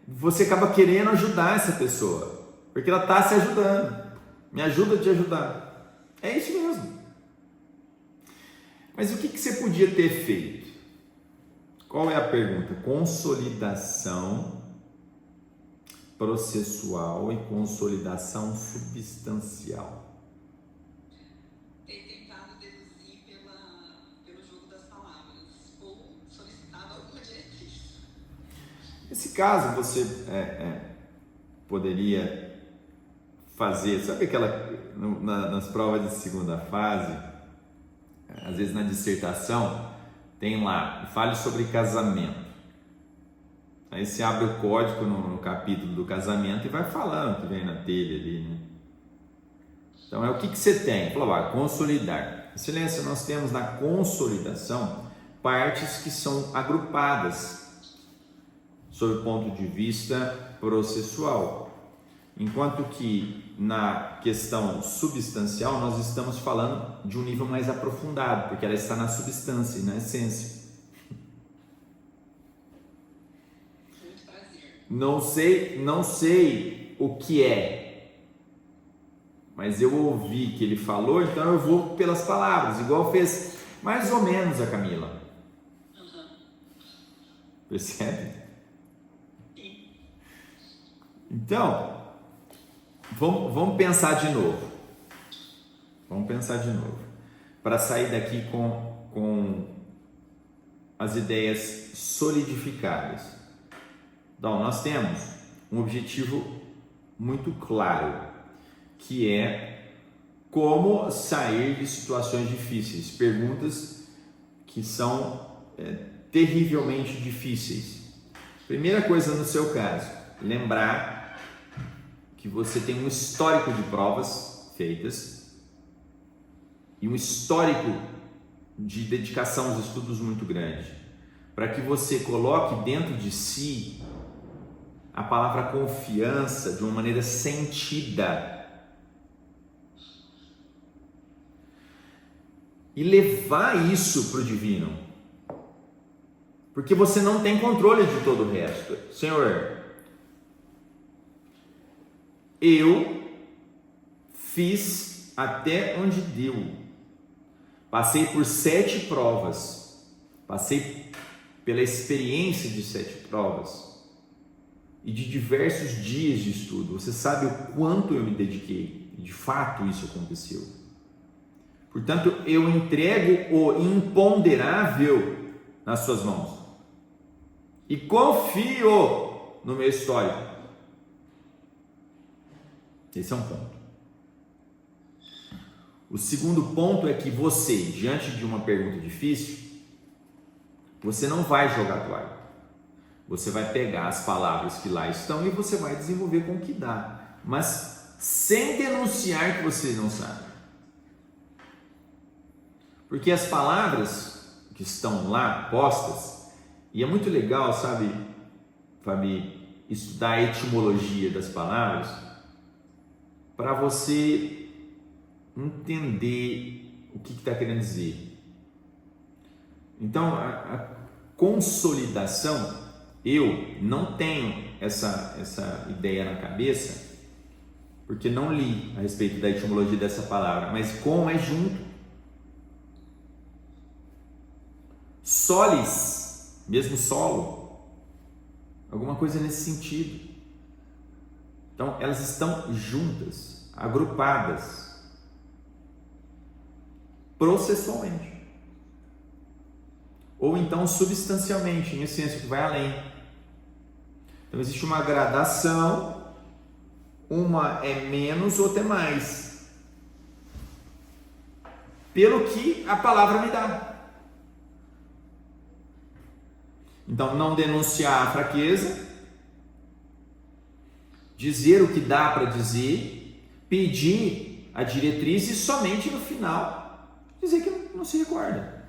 você acaba querendo ajudar essa pessoa, porque ela está se ajudando. Me ajuda a te ajudar. É isso mesmo. Mas o que você podia ter feito? Qual é a pergunta? Consolidação processual e consolidação substancial. Ter tentado deduzir pelo jogo das palavras ou solicitado alguma diretriz. Nesse caso, você poderia fazer, sabe nas provas de segunda fase, às vezes na dissertação, tem lá, fale sobre casamento. Aí você abre o código no capítulo do casamento e vai falando o que vem na telha ali, né? Então, o que você tem? Falou, consolidar. Excelência, nós temos na consolidação partes que são agrupadas sob o ponto de vista processual. Enquanto que na questão substancial nós estamos falando de um nível mais aprofundado, porque ela está na substância e na essência. Muito prazer. Não sei o que é, mas eu ouvi que ele falou, então eu vou pelas palavras, igual fez mais ou menos a Camila. Uhum. Percebe? Sim. Então, vamos pensar de novo. Vamos pensar de novo. Para sair daqui com as ideias solidificadas. Então, nós temos um objetivo muito claro, que é como sair de situações difíceis. Perguntas que são terrivelmente difíceis. Primeira coisa no seu caso, lembrar que você tem um histórico de provas feitas e um histórico de dedicação aos estudos muito grande, para que você coloque dentro de si a palavra confiança de uma maneira sentida. E levar isso para o divino. Porque você não tem controle de todo o resto. Senhor, eu fiz até onde deu. Passei por 7 provas. Passei pela experiência de 7 provas. E de diversos dias de estudo. Você sabe o quanto eu me dediquei. E de fato isso aconteceu. Portanto, eu entrego o imponderável nas suas mãos. E confio no meu histórico. Esse é um ponto. O segundo ponto é que você, diante de uma pergunta difícil, você não vai jogar a toalha. Você vai pegar as palavras que lá estão e você vai desenvolver com o que dá. Mas sem denunciar que você não sabe. Porque as palavras que estão lá postas, e é muito legal, sabe, Fabi, estudar a etimologia das palavras, para você entender o que está querendo dizer. Então, a consolidação, eu não tenho essa ideia na cabeça, porque não li a respeito da etimologia dessa palavra, mas com é junto. Solis, mesmo solo, alguma coisa nesse sentido. Então, elas estão juntas, agrupadas, processualmente, ou então substancialmente, em essência, que vai além. Então, existe uma gradação, uma é menos, outra é mais, pelo que a palavra me dá. Então, não denunciar a fraqueza, dizer o que dá para dizer, pedir a diretriz e somente no final dizer que não se recorda.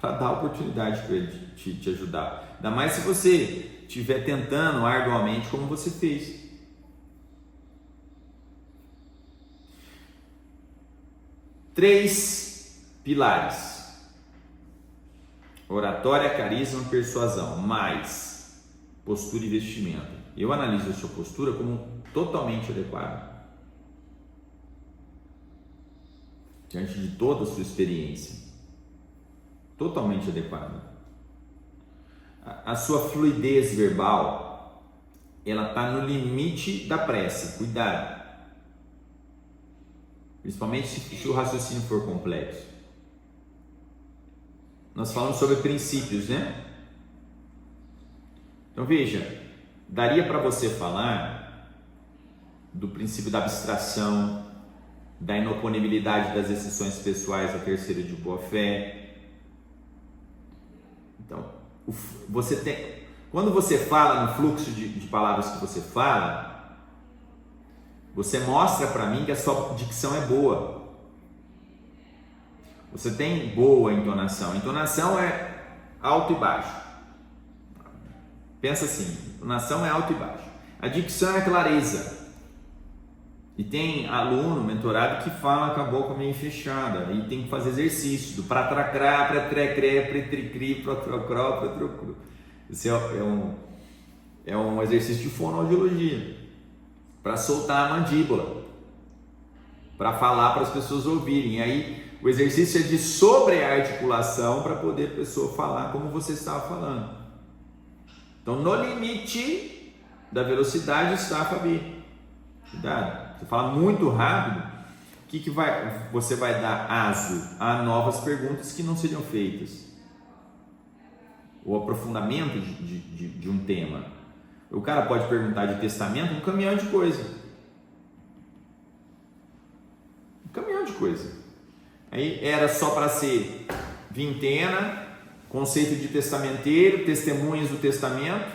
Para dar a oportunidade para ele te ajudar. Ainda mais se você estiver tentando arduamente como você fez. Três pilares. Oratória, carisma, persuasão, mais postura e vestimenta. Eu analiso a sua postura como totalmente adequada diante de toda a sua experiência. Totalmente adequada. A sua fluidez verbal, ela está no limite da pressa. Cuidado. Principalmente se o raciocínio for complexo. Nós falamos sobre princípios, né? Então veja, daria para você falar do princípio da abstração, da inoponibilidade das exceções pessoais a terceiro de boa-fé. Então, quando você fala no fluxo de palavras que você fala, você mostra para mim que a sua dicção é boa. Você tem boa entonação. Entonação é alto e baixo. Pensa assim, entonação é alto e baixo. A dicção é clareza. E tem aluno, mentorado, que fala com a boca meio fechada. E tem que fazer exercício do pratracrá, pretrecré, pretricri, protrocró, protrocru. Esse é um exercício de fonoaudiologia. Para soltar a mandíbula. Para falar para as pessoas ouvirem. E aí o exercício é de sobrearticulação para poder a pessoa falar como você estava falando. Então, no limite da velocidade está a Fabi. Cuidado. Você fala muito rápido, você vai dar aso a novas perguntas que não seriam feitas. O aprofundamento de um tema. O cara pode perguntar de testamento um caminhão de coisa. Um caminhão de coisa. Aí era só para ser vintena, conceito de testamenteiro, testemunhas do testamento.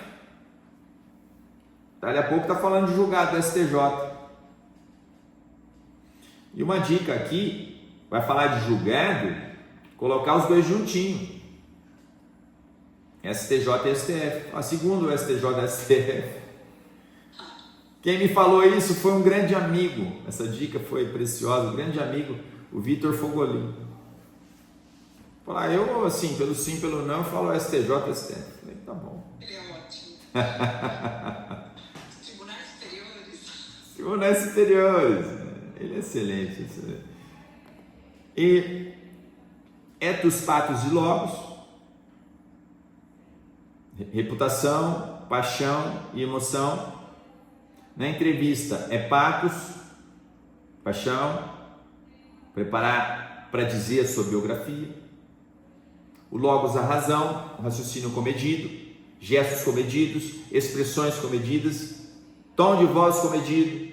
Daqui a pouco está falando de julgado do STJ. E uma dica aqui, vai falar de julgado, colocar os dois juntinhos. STJ e STF. Segundo o STJ e STF, quem me falou isso foi um grande amigo. Essa dica foi preciosa. Um grande amigo, o Vitor Fogolin. Falar, eu assim, pelo sim, pelo não, eu falo STJ e STF. Falei, tá bom. Ele é ótimo. Tribunais superiores. Tribunais superiores. Ele é excelente. E etos, patos e logos. Reputação, paixão e emoção. Na entrevista é patos, paixão, preparar para dizer a sua biografia. O logos, a razão, o raciocínio comedido, gestos comedidos, expressões comedidas, tom de voz comedido.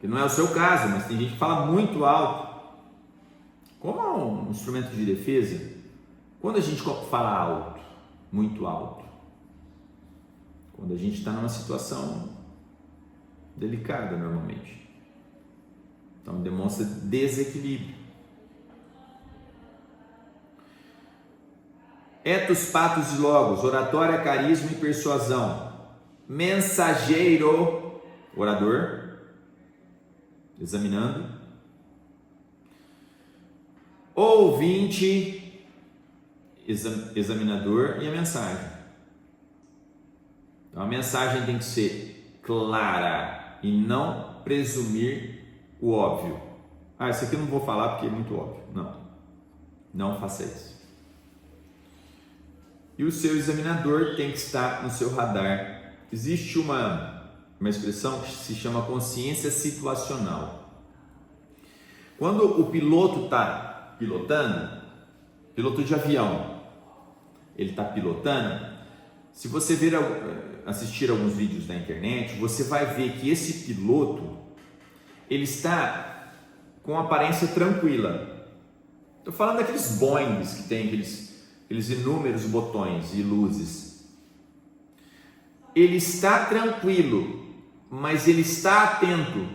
Que não é o seu caso, mas tem gente que fala muito alto. Como é um instrumento de defesa, quando a gente fala alto, muito alto, quando a gente está numa situação delicada normalmente, então demonstra desequilíbrio. Etos, patos e logos, oratória, carisma e persuasão. Mensageiro, orador, examinando. Ouvinte, examinador e a mensagem. Então a mensagem tem que ser clara e não presumir o óbvio. Isso aqui eu não vou falar porque é muito óbvio. Não faça isso. E o seu examinador tem que estar no seu radar. Existe uma expressão que se chama consciência situacional. Quando o piloto está pilotando, piloto de avião, ele está pilotando, se você assistir alguns vídeos na internet, você vai ver que esse piloto, ele está com aparência tranquila. Estou falando daqueles Boeings que tem aqueles inúmeros botões e luzes. Ele está tranquilo, mas ele está atento.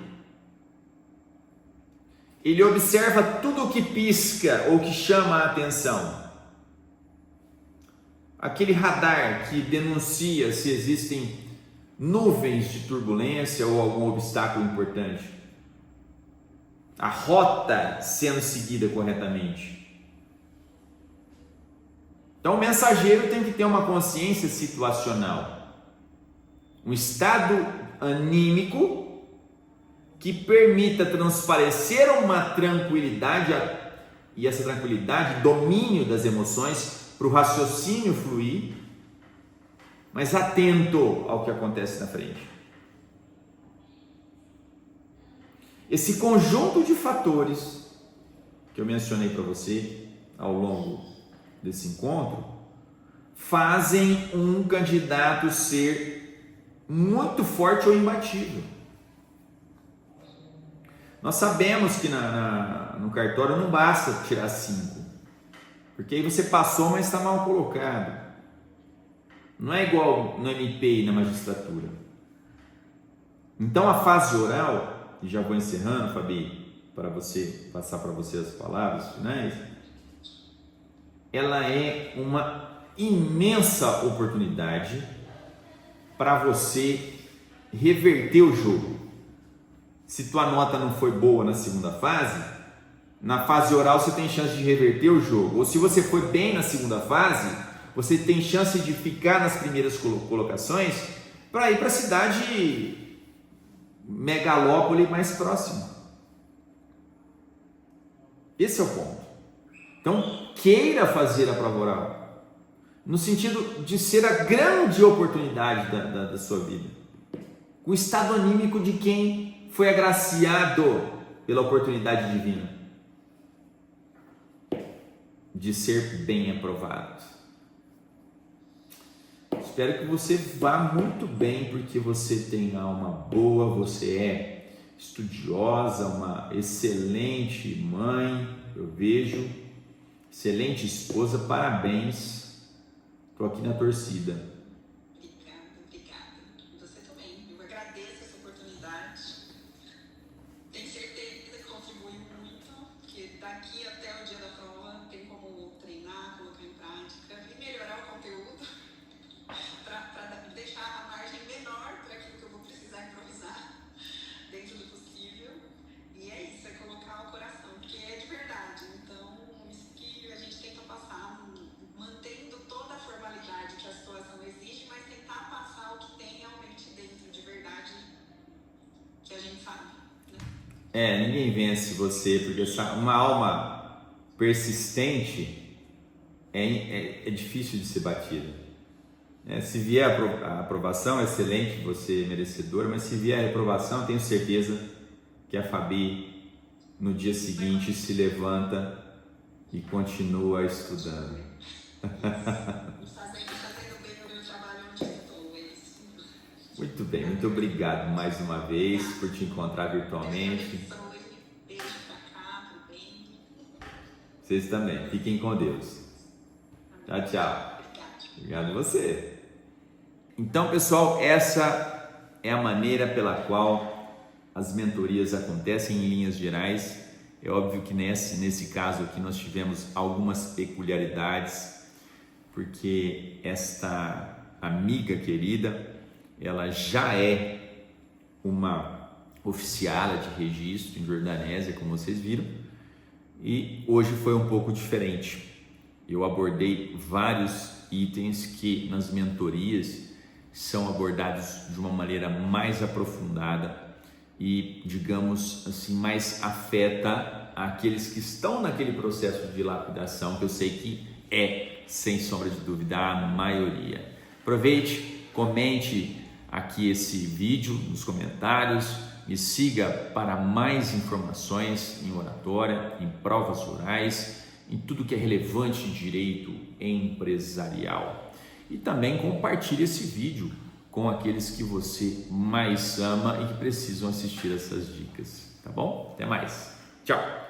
Ele observa tudo o que pisca ou que chama a atenção. Aquele radar que denuncia se existem nuvens de turbulência ou algum obstáculo importante. A rota sendo seguida corretamente. Então o mensageiro tem que ter uma consciência situacional, um estado anímico que permita transparecer uma tranquilidade, e essa tranquilidade, domínio das emoções, para o raciocínio fluir, mas atento ao que acontece na frente. Esse conjunto de fatores que eu mencionei para você ao longo desse encontro fazem um candidato ser muito forte ou imbatível. Nós sabemos que no cartório não basta tirar 5, porque aí você passou, mas está mal colocado. Não é igual no MP e na magistratura. Então a fase oral, e já vou encerrando, Fabi, para você passar para você as palavras finais, ela é uma imensa oportunidade para você reverter o jogo. Se tua nota não foi boa na segunda fase, na fase oral você tem chance de reverter o jogo. Ou se você foi bem na segunda fase, você tem chance de ficar nas primeiras colocações para ir para a cidade megalópole mais próxima. Esse é o ponto. Então, queira fazer a prova oral, no sentido de ser a grande oportunidade da sua vida, com o estado anímico de quem foi agraciado pela oportunidade divina de ser bem aprovado. Espero que você vá muito bem, porque você tem alma boa, você é estudiosa, uma excelente mãe, eu vejo, excelente esposa, parabéns, estou aqui na torcida. Obrigada. Você também. Eu agradeço essa oportunidade. Tenho certeza que contribui muito, porque daqui até o dia da prova tem como treinar, colocar em prática e melhorar Ninguém vence você, porque uma alma persistente é difícil de ser batida. Se vier a aprovação, excelente, você é merecedor, mas se vier a reprovação, tenho certeza que a Fabi no dia seguinte se levanta e continua estudando. Fazendo bem no meu trabalho onde estou, é isso. Muito bem, muito obrigado mais uma vez por te encontrar virtualmente. Beijo pra cá, pro bem. Vocês também, fiquem com Deus. Tchau, tchau. Obrigado a você. Então, pessoal, essa é a maneira pela qual as mentorias acontecem em linhas gerais. É óbvio que nesse caso aqui nós tivemos algumas peculiaridades, porque esta amiga querida, ela já é uma oficiala de registro em Jordanésia, como vocês viram, e hoje foi um pouco diferente. Eu abordei vários itens que nas mentorias são abordados de uma maneira mais aprofundada e, digamos assim, mais afeta aqueles que estão naquele processo de lapidação, que eu sei que sem sombra de dúvida, a maioria. Aproveite, comente aqui esse vídeo nos comentários, me siga para mais informações em oratória, em provas orais, em tudo que é relevante em direito empresarial. E também compartilhe esse vídeo com aqueles que você mais ama e que precisam assistir essas dicas, tá bom? Até mais. Tchau!